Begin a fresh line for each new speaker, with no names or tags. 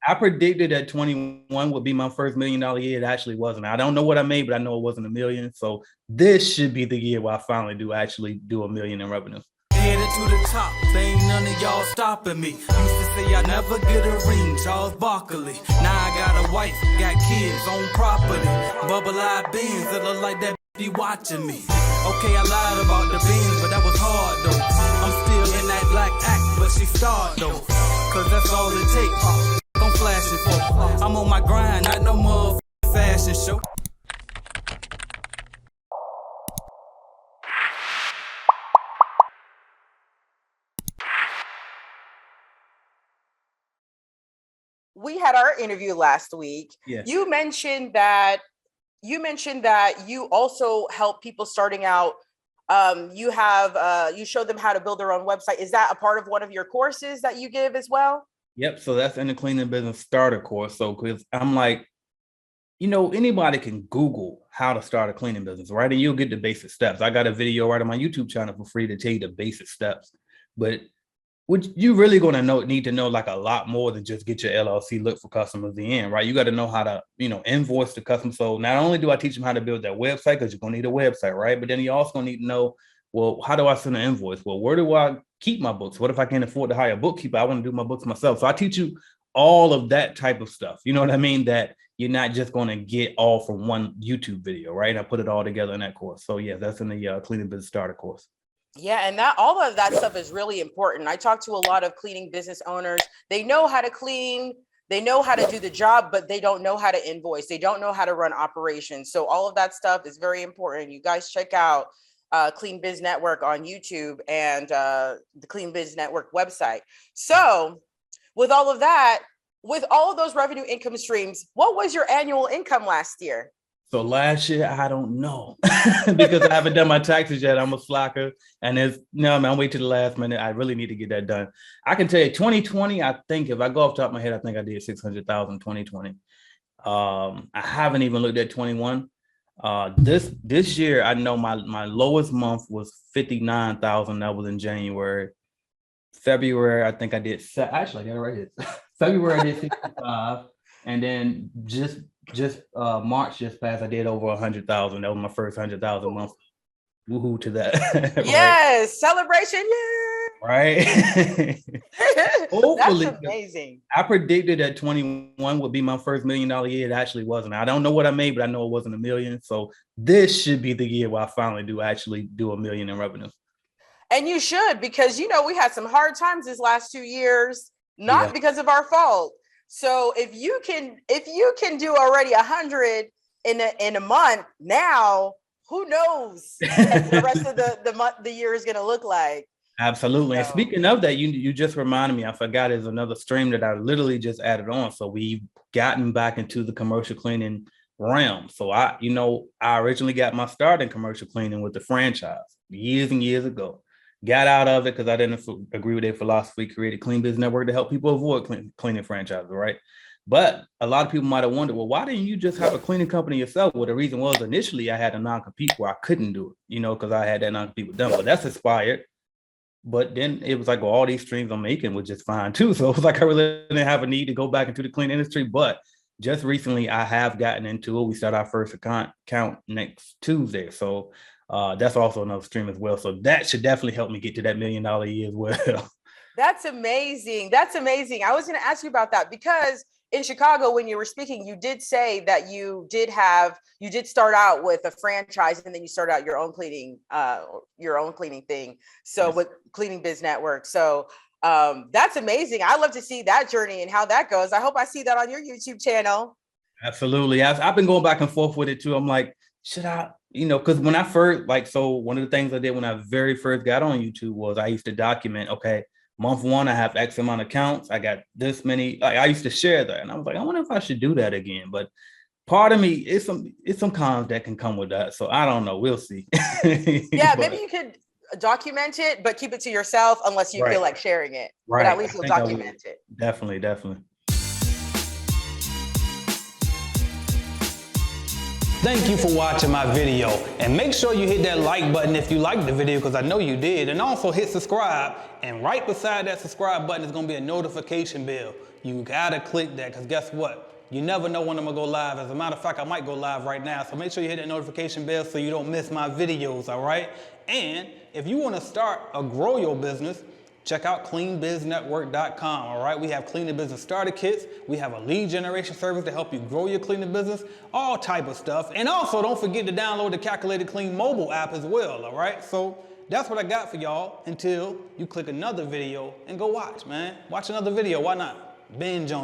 I predicted that 21 would be my first $1 million year. It actually wasn't. I don't know what I made, but I know it wasn't a million. So this should be the year where I finally do $1 million in revenue.
Headed to the top, there ain't none of y'all stopping me. Used to say I never get a ring, Charles Barkley. Now I got a wife, got kids, own property. Bubble-eyed beans that look like that be watching me. Okay, I lied about the beans, but that was hard though. I'm still in that black act, but she starred though. Cause that's all it takes. I'm flashing for. I'm on my grind, not no motherfucking fashion show.
We had our interview last week.
Yes.
You mentioned that you also help people starting out. You show them how to build their own website. Is that a part of one of your courses that you give as well?
Yep. So that's in the cleaning business starter course. So because I'm like, anybody can Google how to start a cleaning business, right? And you'll get the basic steps. I got a video right on my YouTube channel for free to tell you the basic steps. But what you really going to need to know like a lot more than just get your LLC, look for customers in, right? You got to know how to, invoice the customer. So not only do I teach them how to build their website, because you're going to need a website, right? But then you also going to need to know, well, how do I send an invoice? Well, where do I keep my books? What if I can't afford to hire a bookkeeper? I want to do my books myself. So I teach you all of that type of stuff. You know what I mean? That you're not just going to get all from one YouTube video, right? I put it all together in that course. So yeah, that's in the cleaning business starter course.
Yeah, and all of that stuff is really important. I talk to a lot of cleaning business owners. They know how to clean, they know how to do the job, but they don't know how to invoice. They don't know how to run operations. So all of that stuff is very important. You guys check out Clean Biz Network on YouTube and the Clean Biz Network website. So with all of that, with all of those revenue income streams, what was your annual income last year?
So last year, I don't know because I haven't done my taxes yet. I'm a slacker. And I'm waiting to the last minute. I really need to get that done. I can tell you 2020, I think if I go off the top of my head, I think I did 600,000 2020. I haven't even looked at 21. This year, I know my lowest month was 59,000. That was in January. February, I think I did. Actually, I got it right here. February, I did 65. And then just March just passed, I did over 100,000. That was my first 100,000 month. Woohoo to that. Right?
Yes, celebration. Yeah.
Right. Hopefully,
that's amazing.
I predicted that 21 would be my first $1 million year. It actually wasn't. I don't know what I made, but I know it wasn't a million. So this should be the year where I finally do $1 million in revenue.
And you should, because we had some hard times these last 2 years, not because of our fault. So if you can do already 100 in a month now, who knows what the rest of the year is going to look like?
Absolutely. So, and speaking of that, you just reminded me, I forgot there's another stream that I literally just added on. So we've gotten back into the commercial cleaning realm. So I originally got my start in commercial cleaning with the franchise years and years ago. Got out of it because I didn't agree with their philosophy, created Clean Biz Network to help people avoid cleaning franchises, right? But a lot of people might have wondered, well, why didn't you just have a cleaning company yourself? Well, the reason was initially I had a non-compete where I couldn't do it, because I had that non-compete with them. But that's expired. But then it was like, well, all these streams I'm making was just fine too. So it was like I really didn't have a need to go back into the clean industry. But just recently I have gotten into it. We start our first account next Tuesday. So that's also another stream as well. So that should definitely help me get to that $1 million a year as well.
That's amazing. That's amazing. I was going to ask you about that because in Chicago, when you were speaking, you did say that you did start out with a franchise and then you started out your own cleaning thing. So with Cleaning Biz Network. So that's amazing. I love to see that journey and how that goes. I hope I see that on your YouTube channel.
Absolutely. I've been going back and forth with it too. I'm like, should I, because when I first, one of the things I did when I very first got on YouTube was I used to document, okay, month one, I have X amount of accounts. I got this many, I used to share that. And I was like, I wonder if I should do that again. But part of me, it's some cons that can come with that. So I don't know. We'll see.
Yeah, maybe you could document it, but keep it to yourself unless you feel like sharing it. Right. But at least you'll document it.
Definitely.
Thank you for watching my video, and make sure you hit that like button if you liked the video, because I know you did, and also hit subscribe, and right beside that subscribe button is going to be a notification bell.
You gotta click that, because guess what? You never know when I'm gonna go live. As a matter of fact, I might go live right now. So make sure you hit that notification bell so you don't miss my videos, all right? And if you wanna start or grow your business, check out cleanbiznetwork.com, all right? We have cleaning business starter kits. We have a lead generation service to help you grow your cleaning business, all type of stuff. And also don't forget to download the Calculated Clean mobile app as well, all right? So that's what I got for y'all until you click another video and go watch, man. Watch another video, why not? Binge on it.